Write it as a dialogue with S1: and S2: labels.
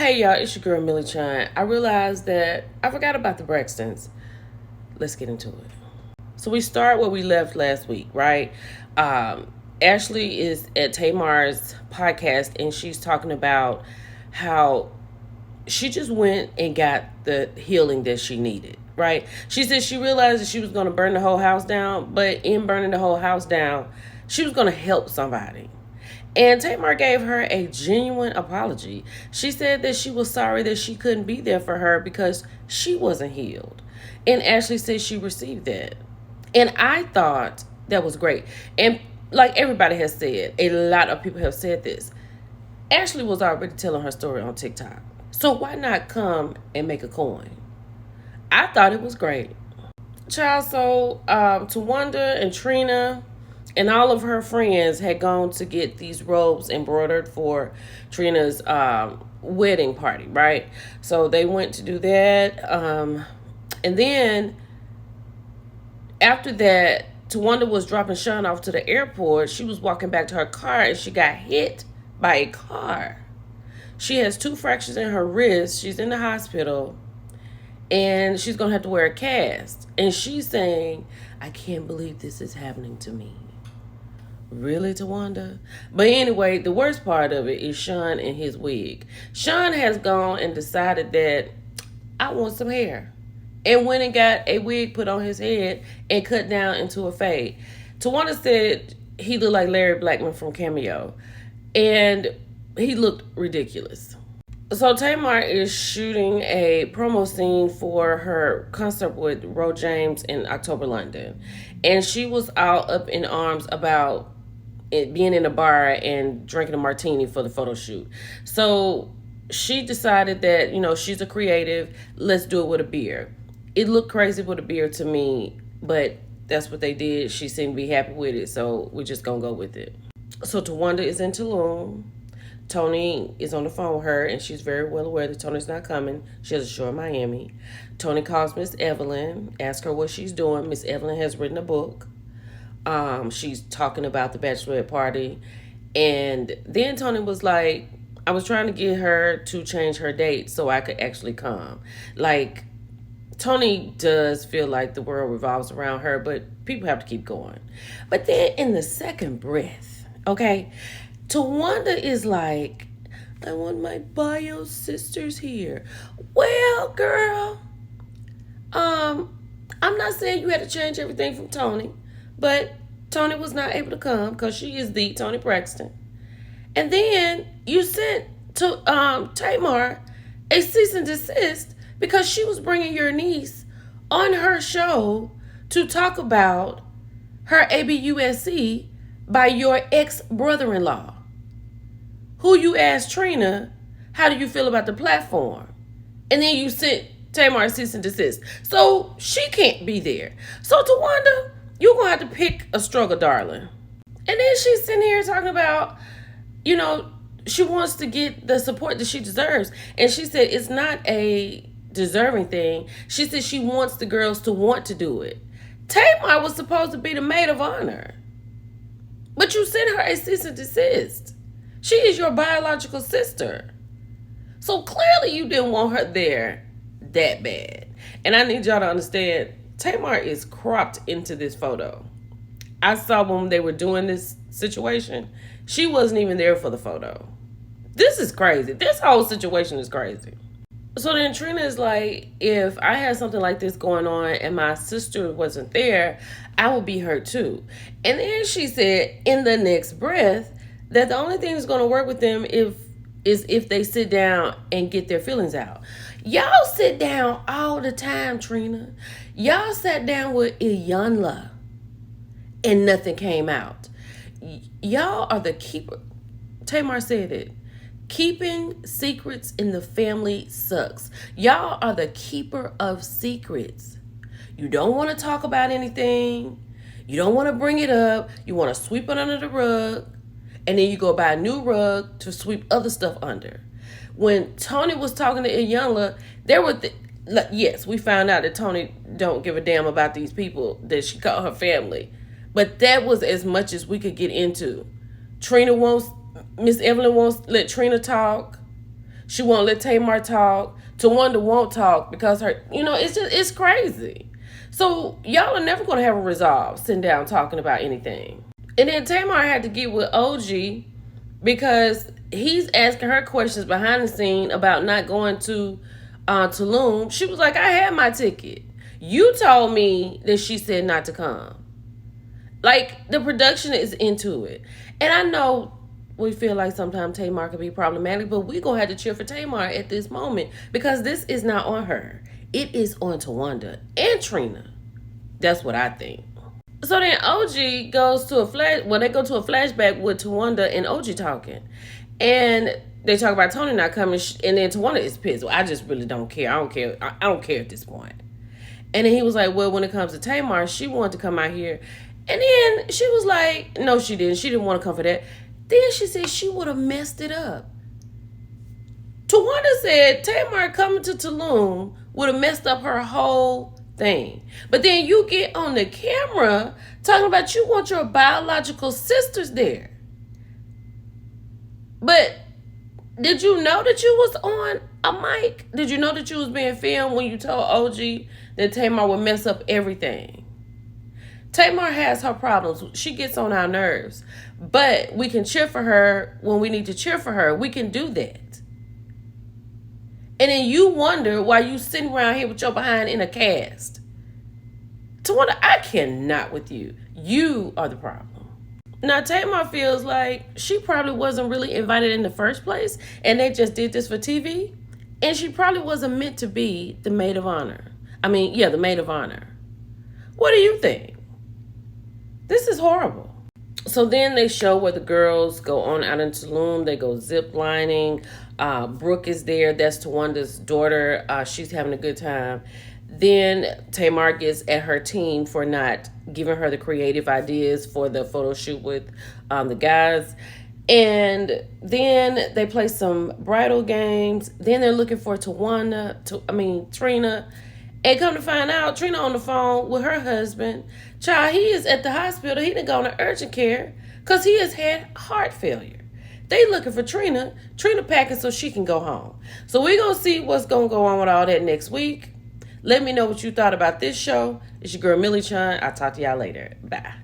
S1: Hey y'all, it's your girl Millie Chan. I realized that I forgot about the Braxtons. Let's get into it. So we start where we left last week, right? Ashley is at Tamar's podcast and she's talking about how she just went and got the healing that she needed, right? She said she realized that she was going to burn the whole house down, but in burning the whole house down, she was going to help somebody. And Tamar gave her a genuine apology. She said that she was sorry that she couldn't be there for her because she wasn't healed. And Ashley said she received that. And I thought that was great. And like everybody has said, a lot of people have said this. Ashley was already telling her story on TikTok. So why not come and make a coin? I thought it was great. Child, so Tawanda and Trina and all of her friends had gone to get these robes embroidered for Trina's wedding party, right? So they went to do that. And then after that, Tawanda was dropping Sean off to the airport. She was walking back to her car and she got hit by a car. She has 2 fractures in her wrist. She's in the hospital. And she's going to have to wear a cast. And she's saying, I can't believe this is happening to me. Really, Tawanda? But anyway, the worst part of it is Sean and his wig. Sean has gone and decided that I want some hair. And went and got a wig put on his head and cut down into a fade. Tawanda said he looked like Larry Blackman from Cameo. And he looked ridiculous. So Tamar is shooting a promo scene for her concert with Ro James in October, London. And she was all up in arms about it being in a bar and drinking a martini for the photo shoot. So she decided that, she's a creative. Let's do it with a beer. It looked crazy with a beer to me, but that's what they did. She seemed to be happy with it. So we're just going to go with it. So Tawanda is in Tulum. Tony is on the phone with her, and she's very well aware that Tony's not coming. She has a show in Miami. Tony calls Miss Evelyn, asks her what she's doing. Miss Evelyn has written a book. She's talking about the bachelorette party. And then Tony was like, I was trying to get her to change her date so I could actually come. Like, Tony does feel like the world revolves around her, but people have to keep going. But then in the second breath, okay, Tawanda is like, I want my bio sisters here. Well, girl, I'm not saying you had to change everything from Tony, but Tony was not able to come because she is the Toni Braxton. And then you sent to Tamar a cease and desist because she was bringing your niece on her show to talk about her ABUSC by your ex-brother-in-law, who you asked Trina, how do you feel about the platform? And then you sent Tamar cease and desist. So she can't be there. So Tawanda, you're going to have to pick a struggle, darling. And then she's sitting here talking about, she wants to get the support that she deserves. And she said it's not a deserving thing. She said she wants the girls to want to do it. Tamar was supposed to be the maid of honor. But you sent her a cease and desist. She is your biological sister. So clearly you didn't want her there that bad. And I need y'all to understand, Tamar is cropped into this photo. I saw when they were doing this situation, she wasn't even there for the photo. This is crazy. This whole situation is crazy. So then Trina is like, if I had something like this going on and my sister wasn't there, I would be hurt too. And then she said in the next breath that the only thing that's going to work with them is if they sit down and get their feelings out. Y'all sit down all the time, Trina. Y'all sat down with Iyanla and nothing came out. Y'all are the keeper. Tamar said it. Keeping secrets in the family sucks. Y'all are the keeper of secrets. You don't want to talk about anything. You don't want to bring it up. You want to sweep it under the rug. And then you go buy a new rug to sweep other stuff under. When Tony was talking to Iyanla, there were yes, we found out that Tony don't give a damn about these people that she called her family. But that was as much as we could get into. Miss Evelyn won't let Trina talk. She won't let Tamar talk. Tawanda won't talk because it's crazy. So y'all are never going to have a resolve sitting down talking about anything. And then Tamar had to get with OG because he's asking her questions behind the scene about not going to Tulum. She was like, I had my ticket. You told me that she said not to come. Like, the production is into it. And I know we feel like sometimes Tamar can be problematic, but we're going to have to cheer for Tamar at this moment because this is not on her. It is on Tawanda and Trina. That's what I think. So then OG goes to they go to a flashback with Tawanda and OG talking. And they talk about Tony not coming, and then Tawanda is pissed. Well, I just really don't care. I don't care. I don't care at this point. And then he was like, well, when it comes to Tamar, she wanted to come out here. And then she was like, no, she didn't. She didn't want to come for that. Then she said she would have messed it up. Tawanda said Tamar coming to Tulum would have messed up her whole thing. But then you get on the camera talking about you want your biological sisters there. But did you know that you was on a mic? Did you know that you was being filmed when you told OG that Tamar would mess up everything? Tamar has her problems. She gets on our nerves. But we can cheer for her when we need to cheer for her. We can do that. And then you wonder why you sitting around here with your behind in a cast. Tawanda, I cannot with you. You are the problem. Now, Tamar feels like she probably wasn't really invited in the first place, and they just did this for TV. And she probably wasn't meant to be the maid of honor. The maid of honor. What do you think? This is horrible. So then they show where the girls go on out in Tulum. They go zip lining. Brooke is there. That's Tawanda's daughter. She's having a good time. Then Tamar gets at her team for not giving her the creative ideas for the photo shoot with the guys. And then they play some bridal games. Then they're looking for Trina. And come to find out, Trina on the phone with her husband. Child, he is at the hospital. He didn't go to urgent care because he has had heart failure. They looking for Trina. Trina packing so she can go home. So we're going to see what's going to go on with all that next week. Let me know what you thought about this show. It's your girl, Millie Chun. I'll talk to y'all later. Bye.